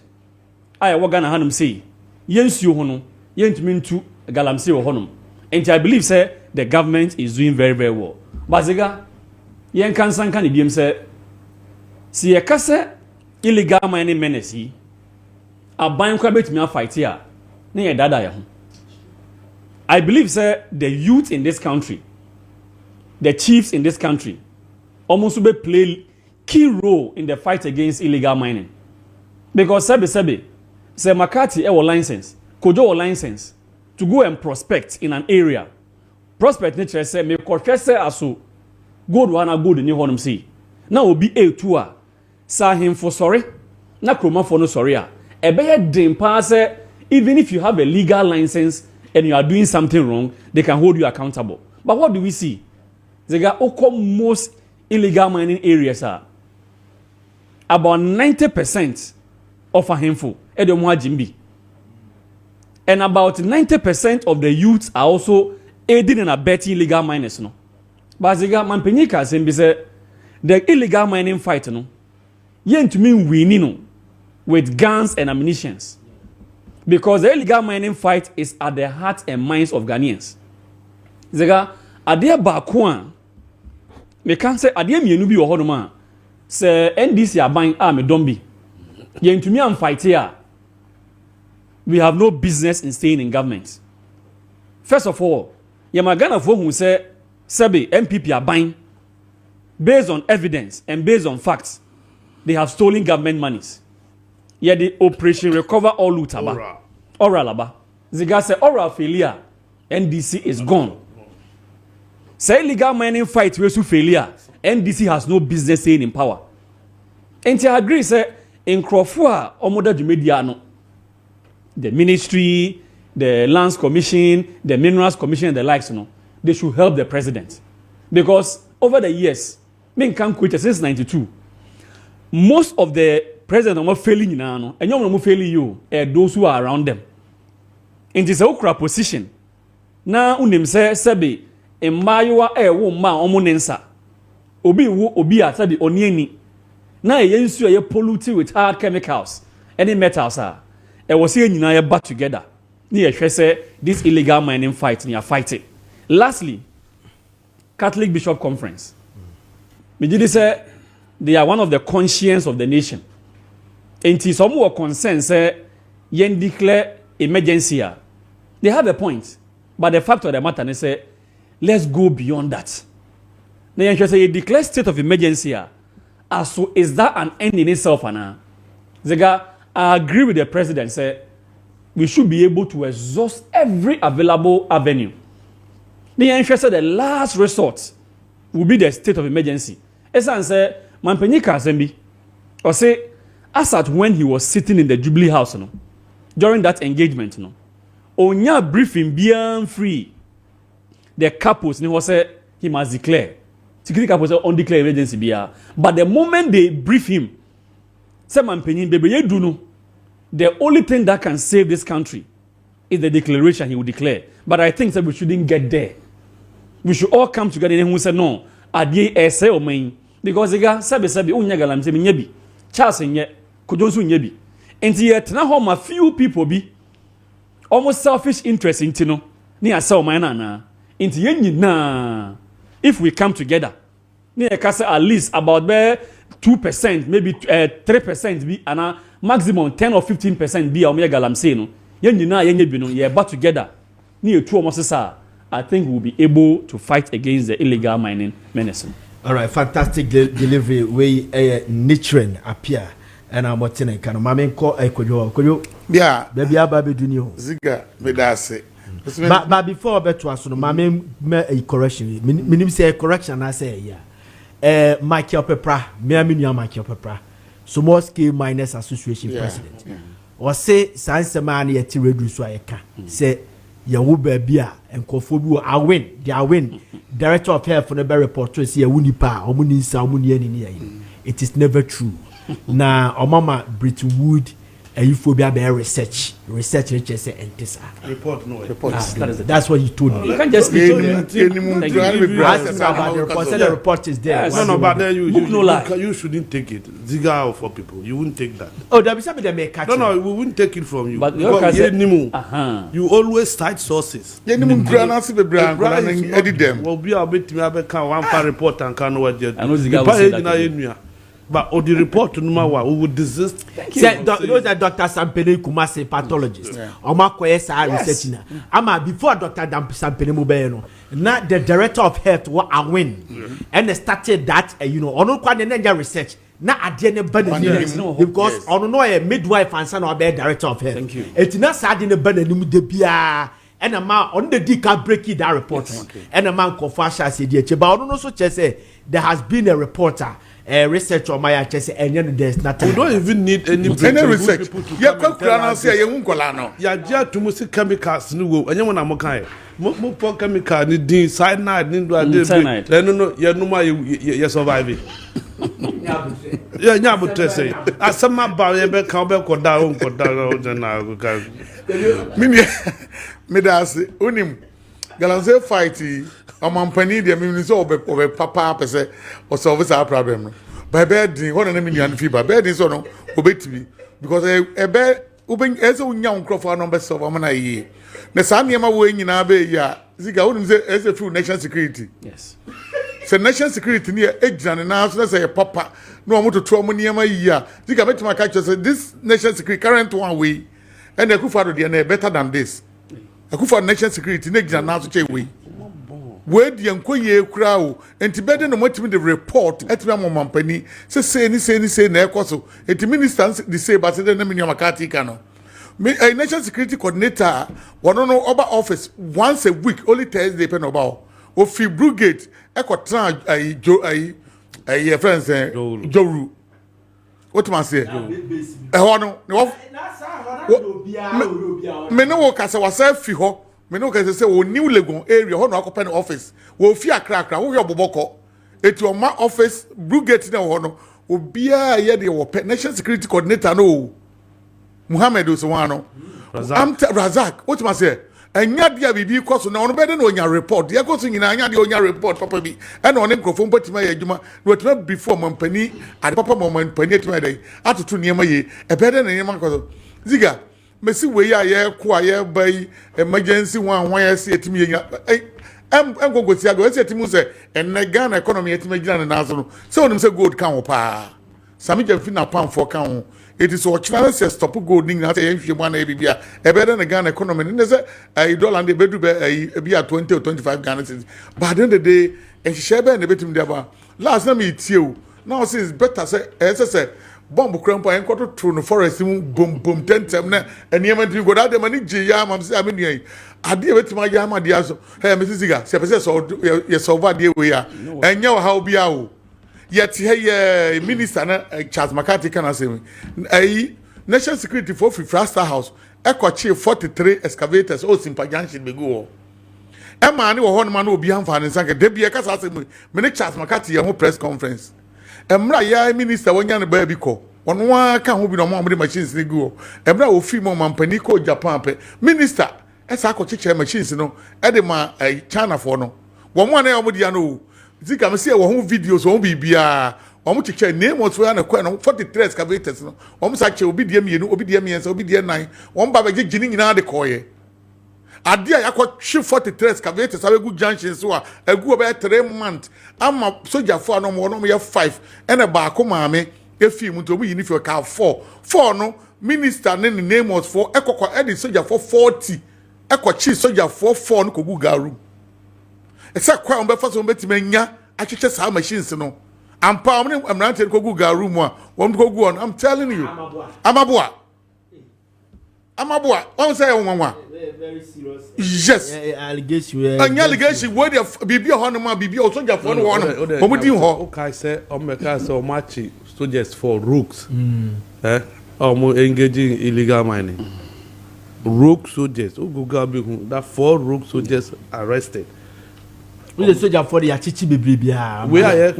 S4: I wagana hanum say yensu ho no yentumi ntu galamsey ho honum. And I believe say the government is doing very very well. Baziga yen kansan kan ibiem say si ye kase illegal mining menace yi aban kwa betumi fight here na ye dada ya ho. I believe say the youth in this country, the chiefs in this country almost will play key role in the fight against illegal mining. Because say McCarthy a license, Kojo a license to go and prospect in an area. Prospect nature say me say aso gold wana gold ni honum see. Now will be a tour. Sa him for sorry. Na kroma for no sorry. Ebeye dem pa say even if you have a legal license and you are doing something wrong, they can hold you accountable. But what do we see? They got most illegal mining areas are about 90% of a handful Jimbi. And about 90% of the youths are also aiding and abetting illegal miners. No? But Mampenika say the illegal mining fight no yen to mean winning no, with guns and ammunitions. Because the illegal mining fight is at the heart and minds of Ghanaians. Zega adia bakwan me can say adia mienu bi wo hodoma say NDC aban me dombi yen to me am fight here. We have no business in staying in government. First of all, Yamagana for who say Sebe MPP aban based on evidence and based on facts. they have stolen government monies. Yeah, the operation recover all loot aba. Oral aba. Ziga say oral failure. NDC is gone. Say illegal mining fight we su failure. NDC has no business staying in power. And I agree say in Crawford omoda media no. The ministry, the lands commission, the minerals commission and the likes, they should help the president. Because over the years, men can't quit since 92. Most of the presidents are failing now, and you're not failing you, those who are around them. In this okra position, now unim say sebe, emmanuel woman omonensa. Obi atabi onieni. Now yensu polluted with hard chemicals, any metals are. I was saying you back together. This illegal mining fight, you are fighting. Lastly, Catholic Bishop Conference. Mijidi say they are one of the conscience of the nation. And some who are concerned say yen declare emergency. They have a point, but the fact of the matter is say let's go beyond that. They say you declare state of emergency. So is that an end in itself? Zega, I agree with the president. Say we should be able to exhaust every available avenue. The interest the last resort will be the state of emergency. Esan say, Mampenyi Kasembi, or say, as at when he was sitting in the Jubilee House, during that engagement, Onya briefing beyond free. The couples, he must declare. Security couples undeclared emergency. But the moment they brief him, say Mampenyi, baby, you do know. The only thing that can save this country is the declaration he will declare. But I think that we shouldn't get there. We should all come together and say no. Adie ese o main because ega sabe unya galam se nyebi. Charles nye kojonsu nyebi. Enti yet na ho ma few people be almost selfish interest into no. Ni asa o main na. Enti yen nyina if we come together. Ni e ka say at least about 2%, maybe 3% be and maximum 10 or 15% be omega galam say no. Yen nyina yen nyebi no ye back together. Ni etu almost say I think we'll be able to fight against the illegal mining menace.
S2: All right, fantastic delivery. We Nichiren appear and I'm watching a kind of mammy call a koyo. Yeah, baby, Baby Dunio.
S5: Ziga, me that's it.
S2: But before better was no mammy a correction. Minim say a correction, I say, yeah. Michael Pepra, Miaminia Michael Pepra, so more scale miners association president. Or say, Science man yet to reduce Wayaka. Say, Yawu Babia and Kofobu, I win. Director of Health for the report to see a Wunipa, Omuni Samuni. It is never true. Now, Omama Britwood, a euphobia bear research say and this
S1: report no
S5: report.
S2: That's what you told me.
S4: You can't just be told
S2: about the report. Say the report is there.
S1: No, but then you shouldn't take it. Ziga for people. You wouldn't take that.
S2: Oh, there be something that may catch.
S1: No, we wouldn't take it from you.
S4: But
S1: you always cite sources.
S5: Edit them.
S1: Well, be a bit one report and can what you.
S4: I know Ziga will say that.
S1: But the report to Numawa, we would desist.
S2: Those are Dr. Sampele Kumase pathologist. Oma Kwesa research na. Ama before Dr. Sampele Mubeno, now the director of health was a win, and they started that. Ono kwa nenja research. Na adene bana because ono no a midwife and son or be director of health.
S4: Thank you.
S2: It's not sadine bana nimu de bia. And a man on the D can break it that report. And a man confasha said, but ono no so say there has been a reporter. Research on my chest and there's nothing.
S1: We don't even need any
S5: research. Yeah,
S1: just to music chemicals. No, and you want to mokai. Mo chemical ni din cyanide ni do ade. No, you survive. Yeah, nyabu say. Asama ba ye be ka be koda na go.
S5: Me da say onim. Galanze fight Omampani de me so obe papa pese o solve our problem no. By bedin one na me nuan fiba bedin so no obetimi because ebe uben eso unya nkrofo no be solve am na yi. Na sa niam wo nyina be yi a ziga wonim say ese through national security.
S4: Yes.
S5: So national security ni ejane na so say papa no omo to mo niam yi a ziga betima catch say this national security current one way and Akufo-Addo dey na better than this. Akufo-Addo national security na ejane na so che way. we di enko ye kura o enti bede no motimi the report etimi amampani say na ekoso enti minister the say but say na me McCarthy ka no me a national security coordinator one no oba office once a week only Thursday pen oba o fi brigade ekotra ai friends Joru what man say ho no me no wo kasa wasa fi ho me no kasa say wo new legon area ho no akopa no office wo fi akra wo hwe oboboko eti o ma office brigade na ho no obia ye de wo national security coordinator no Muhammad Oswano Razak what man say enya dia bibi koso na ono bede na onya report dia koso nyina anya dia onya report papa bi e na ono microphone patima ye adwuma no tuma before mampani ade papa mampani atima dai atoto niema ye e bede na niema koso ziga mesi we ya ye ko aye bai emergency one ye se atimi ye gogosi ago se atimu se enne Ghana economy atima gina na nazo no se onim se gold kan wo pa sami je fi na pan for kan wo it is what China says stop gold ning na say you want na bibia e better na Ghana economy ne say dollar dey bedu be 20 or 25 Ghana cedis but at the end of the day and share be na betim dey ba last na me tie o now say it's better say bomb cramp en kwato to no forest mu bom tentem na eniema ndi go that dem ani je ya am say amenu yi ade e betim ya am ade aso hey Mrs. Ziga say person so ye solve dey we ya enya wa how bia o yet hey minister na Charles McCarthy can say national security for Frasta House ekochi 43 excavators o simpa junction be go e ma ne wo ho no ma na obi amfa ne sanke de bia kasa say me Charles McCarthy ho press conference emra ya minister wonya ne ba bi ko ono wa ka ho bi no mo machines ne go emra ofi mo mampani ko Japan pe minister esa akochi machines no e de ma China for no wo mo na e mo dia no zika me say wo ho videos wo bibia omo chiche name was for na kwa no 43 excavators no omo sa che obi die mienu obi die miensa obi die nan omo ba be gini nyina de koye ade a yakwa 43 excavators abegu junction so a agu oba 3 months ama soldier for no mo no ye 5 ene ba ko maame efi mu to omo yini fi ka 4 no minister ne name was for ekokwa edi soldier for 40 ekochi soldier for 4 no kogu garu esa kwa on be fa so betima nya atwetwe sa machines no ampa am amrante kogu garu mu a won kogu on I'm telling you amaboa on say wonwa very serious yes allegation where the bibia ho no ma bibia o soldier for no one mo di ho
S1: okay say o meka say o match soldiers for rooks mo engaging illegal mining rogue soldiers oguga be that 4 rogue soldiers arrested.
S2: We the soldier for the achichi bibia.
S1: We are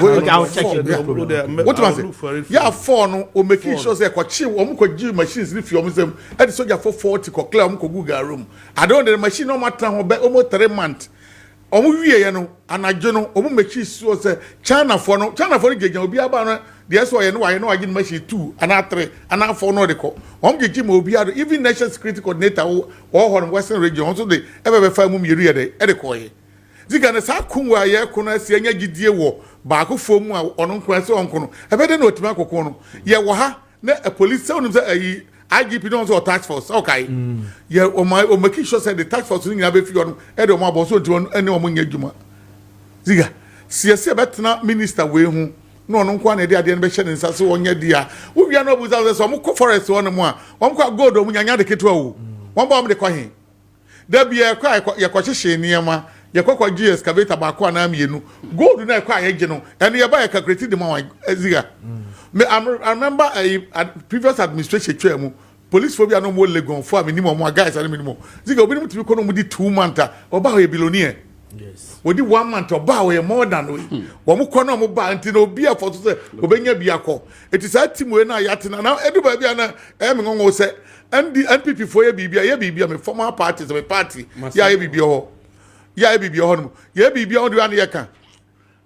S2: check it.
S5: What was it? Yeah, 4 no o make sure say kwachi o mo kwaji machines ni fi o mo sem. E the soldier for 40 ko clear o mo kogu room. I don't the machine no matter ho be almost 3 months. O mo wie ye no anajo no o mo make sure say China for no gejan obi aba no the so ye no why no agin machine 2 and 3 and 4 no de ko. O mo geji mo obi ado even national security coordinator o ho western region also dey e be fa mu miru ye de ko ye. Ziga na sa kunwa ye kuna si anya gidie wo ba ko fomu a ono nkwa se onko no ebede na otuma akoko no ye wo ha na a police say onim say ayi IGP don so task force okay ye o make sure say the task force ni be fi ono e de o ma bo so ti ono ene o nya dwuma ziga siese betena minister we hu no ono nkwa na de ade no be hye ne nsa se wonya dia wo wia no obuza say o mo ko forest ono mo a o mo kwa gold o mo nya de ketwa wo won ba o mo de kwa hin da bia ye kwa hye niema ye kwa GS excavator ba kwa na mienu gold na kwa ye no and ye ba ye calculate the man ziga me I remember a previous administration twemu police phobia no mo legon for minimum mo guys and minimum ziga obi mutu ko no mo di 2 months oba ho ye billionaire yes we di 1 month oba ho ye more than wo mo ko no mo ba anti no obi afo so say obenya bia ko it is that team we na yate na edu ba bia na me ngongo say NPP for ye bibia me former parties me party ya ye bibia ho ya bibia ho no ya bibia ho de an ye kan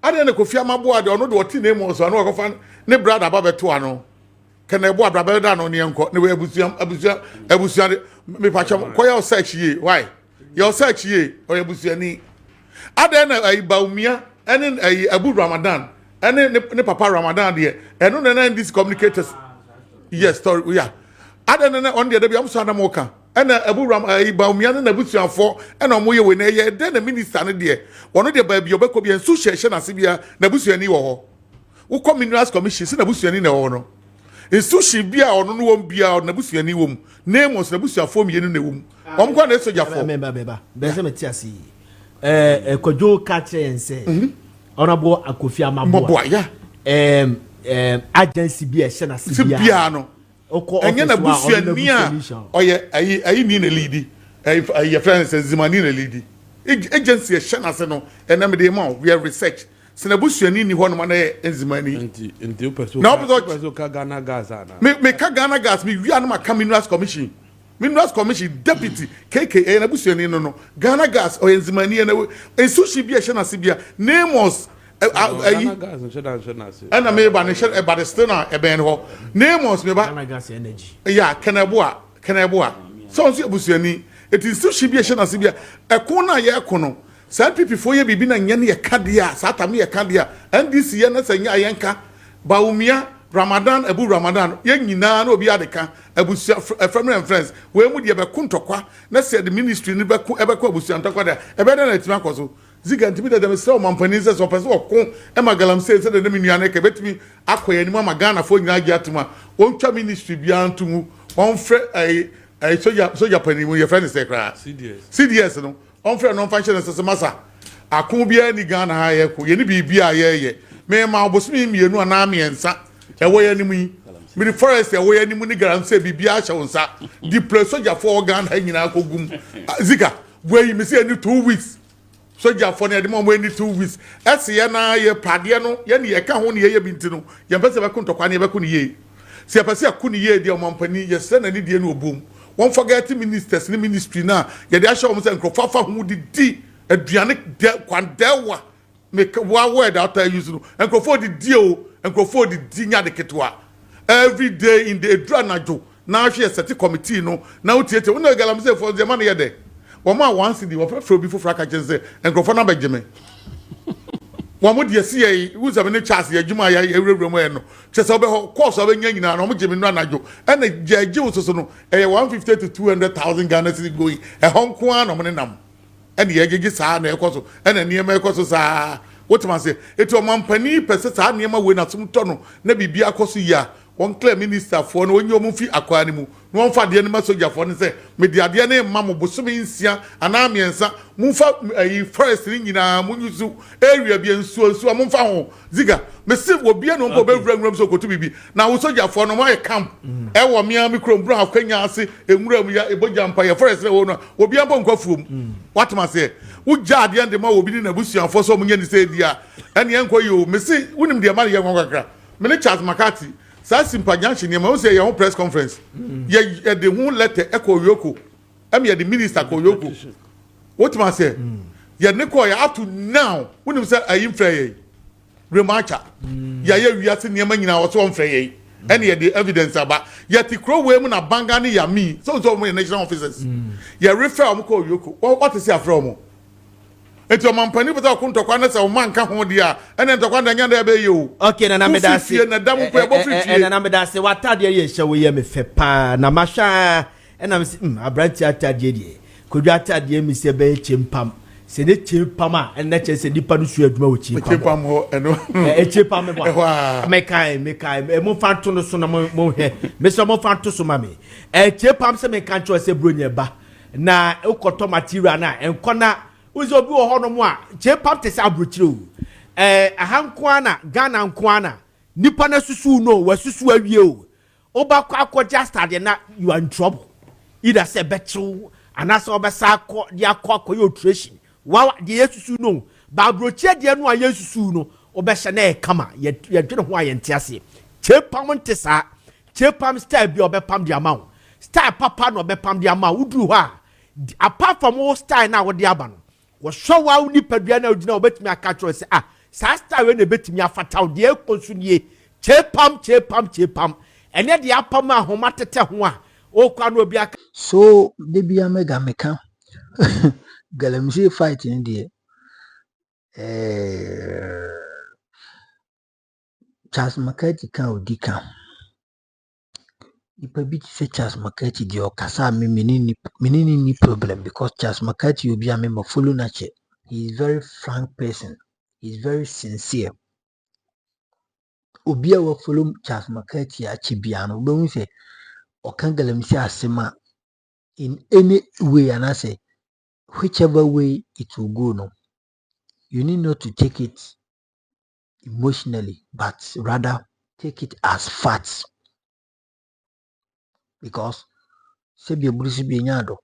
S5: ade na Kofi Amaboa de ono de oti na emo so no kofa ne brother ba beto ano kana ebo abraba da no ne enko ne we abusia me pa cham ko ya search ye why your search ye o abusia ni ade na Baumia ene Abu Ramadan ene ne papa Ramadan de eno na NDC communicators yes story yeah ade na on de be am so na mo ka ɛna aburam Bawumia na busuafo ɛna ɔmo yɛ wɔ na yɛ den na minister no deɛ ɔno deɛ baabi ɔbɛkɔ bi nso hyɛ na se bia na busuani wɔ hɔ wokɔ minerals commission se na busuani na wɔ no nso hye bia ɔno no wɔ bia na busuani wɔ mu nemos na busuafo mienu na wɔ mu ɔmo kɔ na sojafo
S2: bɛba bɛsɛ meti ase kwadwo ka kyerɛ yɛn sɛ honorable Akofi Amaboa agency bi ɛhyɛ na se bia
S5: no ɛnyɛ na busuani a ɔyɛ ayi ni na leadi ɛyɛ friends zimani na leadi agency ɛhyɛ na se no ɛnam de ma we research se na busuani ni hɔ no ma na zimani
S1: nti opeso ka Ghana gas ana
S5: me ka Ghana gas me wi anama ka minerals commission deputy KK na busuani no Ghana gas ɔyɛ zimani na ensushi bi ɛhyɛ na se bia nemos ɛna me ba ne hyɛ ba de still na ɛbɛn hɔ nemos me ba
S2: Ghana gas energy
S5: ya keneboa so nso abusuani eti nso hye bi ɛhyɛ na se bia ɛko na yɛ ɛko no saa pipifoɔ yɛ bibi na nyɛ ne yɛ kadea saa tam yɛ kadea NDC yɛ na sɛ nya yɛnka Bawumia Ramadan yɛ nyinaa na obi adeka abusua family and friends we mu de bɛko ntɔkwa na sɛ the ministry ne bɛko abusua ntɔkwa da ɛbɛda na timi akɔ so ziga ntimi da dem sɛ o mampani sɛ so pɛsɛ ɔko ɛma galamsey sɛ de me nuane ka betimi akɔ yɛ nimu ama Ghana fo nyinaa gya atuma wɔntwa ministry bia ntumu wɔnfrɛ ai soja pani mu yɛ friend sɛ kra CDS no ɔnfrɛ no function sɛ masa ako bia ni Ghana ha yɛ ko yɛ ni bibia yɛ me ma obosumi mienu ana miensa ɛwɔ yɛ nimu yi me the forest ɛwɔ yɛ nimu ni galamsey bibia ahyɛ wonsa di place soja fo Ghana nyinaa ko gum ziga boy me say any 2 weeks soja for na de mo any 2 weeks ɛse yɛ na yɛ pade no yɛ ne yɛ ka ho ne yɛ binti no yɛ mpɛ sɛ bɛko ntɔkwa ne bɛko ne yɛ se yɛ pɛ sɛ ko ne yɛ de ɔmampani yɛ sɛ na ne de ne obom won forget ministers ne ministry na yɛ de ahyɛ wɔn sɛ nkrɔfafa ho di aduane de kwandawa me wa word out there use no nkrɔfo di o nkrɔfo di nya de ketwa every day in the edranadwo na ahwe set committee no na utiete wona galamsey for the man yɛ de wɔn a once di wɔfrɛ frɛ obi foforɔ aka kyɛn sɛ nkrɔfo na bɛgyeme wɔn mo deɛ si yɛ wusam ne chance yɛ adwuma yɛ ewurawura mu yɛ no kyɛ sɛ ɔbɛhɔ course ɔbɛnya nyinaa na wɔn gyeme no anadwo ɛna gyagye wo soso no ɛyɛ 150 to 200,000 Ghana cedis going ɛhɔ nko ara na wɔn ne nam ɛna yɛgyegye saa na ɛkɔ so ɛna nneɛma ɛkɔ so saa wotuma sɛ eti ɔmampani pɛ sɛ saa nneɛma wei na som tɔ no na biribi akɔ so yia wɔn clear minister for no wɔn nyɛ wɔn fi akwaa ne mu na wɔn fa adeɛ ne ma soja for ne sɛ me de adeɛ ne ma mo bosomi nsia anaa mmiɛnsa mo fa forest ne nyinaa mo nyusu area bi nsuo mo fa ho ziga me se obi na wɔn bɔ bɛwura nwura so koto bibi na wo soja for no mo ayɛ camp ɛwɔ mmea mi kuro mbura akwanya ase nwura mu ya ebogya mpa yɛ forest ne wɔ no obi abɔ nkwa fuom watama sɛ wo gya adeɛ de ma obi ne na busuafo so mo nyɛ ne sɛ dia ɛne yɛn nkɔ yi o me se wonim deɛ ma yɛ nkɔ kakra me ne Charles McCarthy saa simpagyanhye nneɛma wo sɛ yɛ ho press conference yɛ de ho letter ɛkɔ Yoko yɛ de minister kɔ Yoko wotuma sɛ yɛ ne kɔ yɛ up to now wonim sɛ ayi mfrɛ yɛ remacha yɛ wiase nneɛma nyinaa wɔ so mfrɛ yɛ ɛne yɛ de evidence aba yɛ te kuro wei mu na banga ne yɛ mi so mo yɛ national officers yɛ refer ɔmo kɔ Yoko what is afrɛ ɔmo eti ɔmampani bɛtɛ ɔko ntɔkwa ne sɛ ɔma nka ho deɛ a ɛne ntɔkwa da nya da ɛbɛyɛ o
S2: okay na me da se
S5: na da mo pɛ bɔ firi
S2: na me da se watadeɛ yɛ hyɛ wo yɛ me fɛ pa na mahwa ɛna me se abranti atadeɛ deɛ kodwa atadeɛ mi se bɛyɛ chempam se ne chempam a ɛna kyɛ se nipa no su adwuma wɔ
S5: chempam ho ɛno
S2: chempam me bɔ me mo fa to no so na mo hɛ me so mo fa to so ma me chempam se me kan kyɛ se bronya ba na ukɔtɔ material na ɛnkɔna uzo bi wo hono mu a chepap te se abrochire o ahanko na Ghana nko na nipa na susu no wasusu awie o obakọ akọja stade na you are in trouble either say betu anasa obesa akọ dia akọ operation wa de yesusu no ba abrochire de no a yesusu no obehye na e kama ye dwene ho ayente ase chepam nte sa chepam style bi obepam de ama style papa no obepam de ama uduru ho a apart from all style na wo de aba no wo show wa uni padua na odina obetimi aka tro se sa style we na betimi afataw de ekonsunie chepam ene de apam ahoma tete ho a o kwa na obi aka
S3: so de bia mega meka galamsey fight ni de Charles McCarthy kan odika nipa bi te sɛ Charles McCarthy deɛ ɔkasa me ni problem because Charles McCarthy obi a me ma follow na kyɛ. He is very frank person. He is very sincere. Obi a follow Charles McCarthy akyi bia no wobɛhu sɛ ɔka galamsey asɛm a in any way and I say whichever way it will go no, you need not to take it emotionally but rather take it as facts because sebi eburusi bi nyado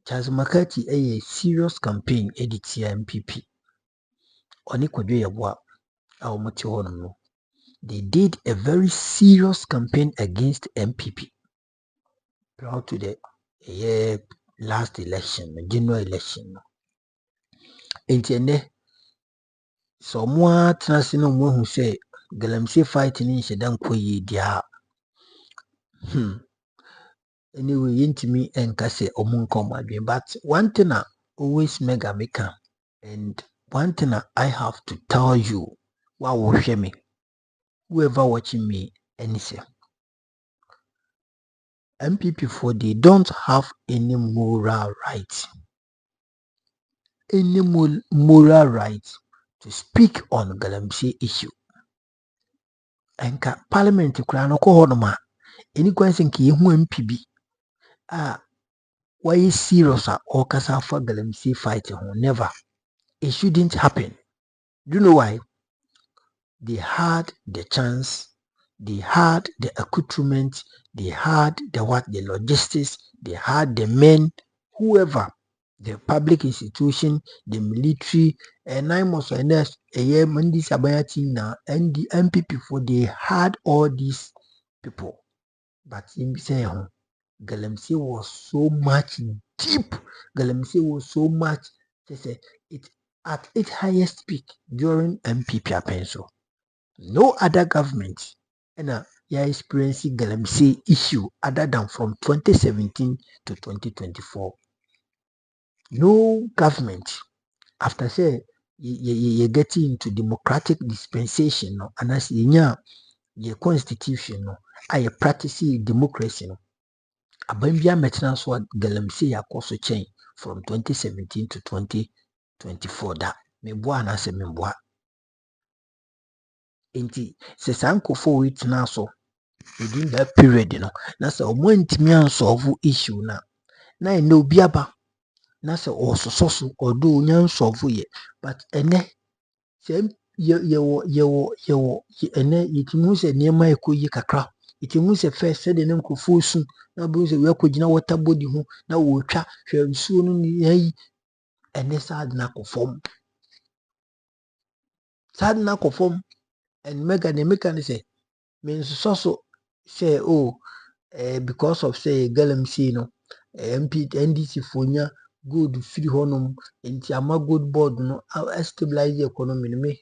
S3: Charles McCarthy a serious campaign edit MPP oni kwadwo yeboa a omote hono no. They did a very serious campaign against MPP prior to the last election, the general election. Entiende so mo trans no mo hu say galamsey fight ni nhyedan koyi dia. Anyway, yintimi enka say omunkom adwen, but one thing I always mega maker and one thing I have to tell you, wow, me, whoever watching me, any say MPP for they don't have any moral right, any moral right to speak on galamsey issue. Enka parliament kura no ko hono ma any question ki hu MPB why is serious or kasa for galamsey fight never. It shouldn't happen. Do you know why? They had the chance, they had the accoutrement, they had the logistics, they had the men, whoever, the public institution, the military, and I must announce a year Monday Sabayati now and the MPP for they had all these people. But in say galamsey was so much deep. Galamsey was so much it at its highest peak during MPP appenso. No other government and experiencing galamsey issue other than from 2017 to 2024. No government after say you get into democratic dispensation no, and as your constitution no, I practice democracy no. Abambia metna so galamsey yakoso chain from 2017 to 2024 da me boa na se me boa enti se sankofo witna so within that period no na se omo ntimi ansolve issue na ene obi aba na se osososo odo nya solve ye but ene se ye ene yitimu se niema ekoyi kakra itimu se first said ne nkofo su na bu se we akogina water body ho na wo twa hwe nsuo no ni yi ene sad na kofom and mega ne say means so say because of say galamsey no NDC fonya good free honum enti ama good board no stabilize the economy me.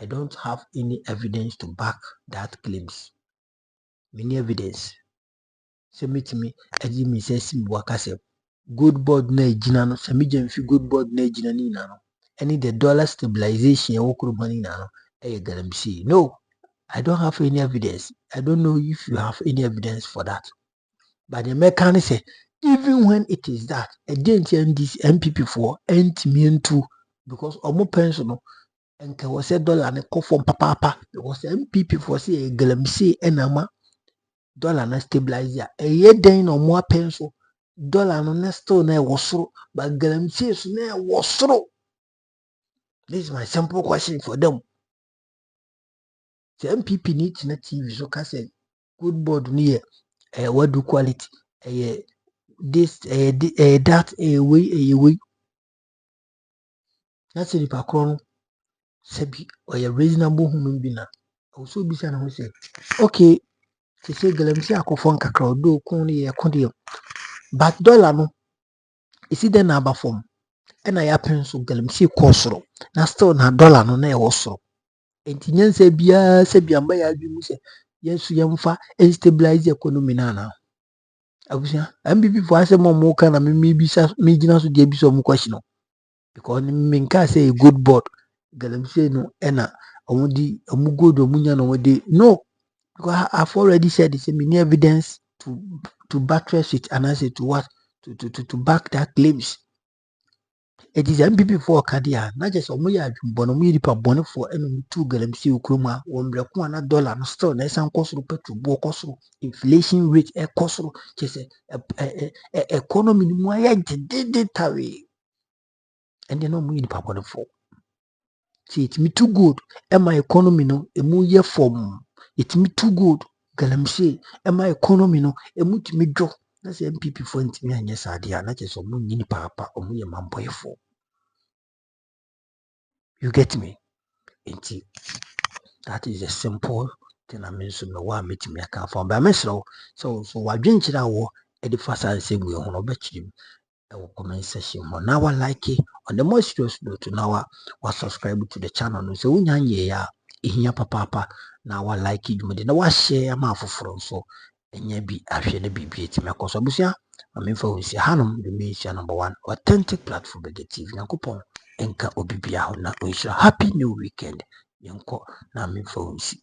S3: I don't have any evidence to back that claims. Many evidence. Say meet me edi me say simwaka say good board na ejina no say me jemfi good board na ejina ni na no. Any the dollar stabilization wokuru money na no galamsey. No, I don't have any evidence. I don't know if you have any evidence for that. But the mechanic say even when it is that a NDC MPP for ntimi because omo pension no enka was a dollar ne kofom papa because MPP for say galamsey enama dollar na stabilizer e ye den no mo pension dollar no na still na wosoro but galamsey so na wosoro. This is my simple question for them. The MPP need to TV so can say good board near what do quality this that way that's the background sebi or a reasonable human being also be who say okay to say galamsey akofon kakra do kun ye kondi but dollar no is it the number form and I happen so galamsey kosoro na still na dollar no na e wosoro enti nyanse bia se bia mba ya adwi mu se yesu yemfa stabilize economy na abusia MPP for asem mo ka na me bisa me gina so dia bisa mo question because me nka say a good board galamsey no ena omudi omugodo omunya no wode no Because I've already said it's a mini evidence to buttress it, and I say to what to back that claims. It is MPP for Kadia, not just Omoya Bonomi Pabon for enemy 2 galamsi ukruma, $1 no still nice and cost petrol, bo cost inflation rate a cost just a economy more did away. And they know me in Pabon for. See, it's me too good, and my economy no a more year form. It's me too good, galamsi, and my economy no a much me draw. That's MPP for me and yes idea, not just a moon papa or me a man boy for. You get me? That is a simple thing. I mean, so no one meet me. I can't find by myself. So I drink it out. At the first, I say we on a bet him. I will comment session. Now I like it. On the most serious note, now I subscribe to the channel. So when you here, papa. Now I like it. You know, I share my for so. And ye be actually the BB to my cause. I mean, for we say Hanum, the media number 1 authentic platform, the TV. Nankupon, Enka Obibia, na wish happy new weekend. Yanko na mi phone si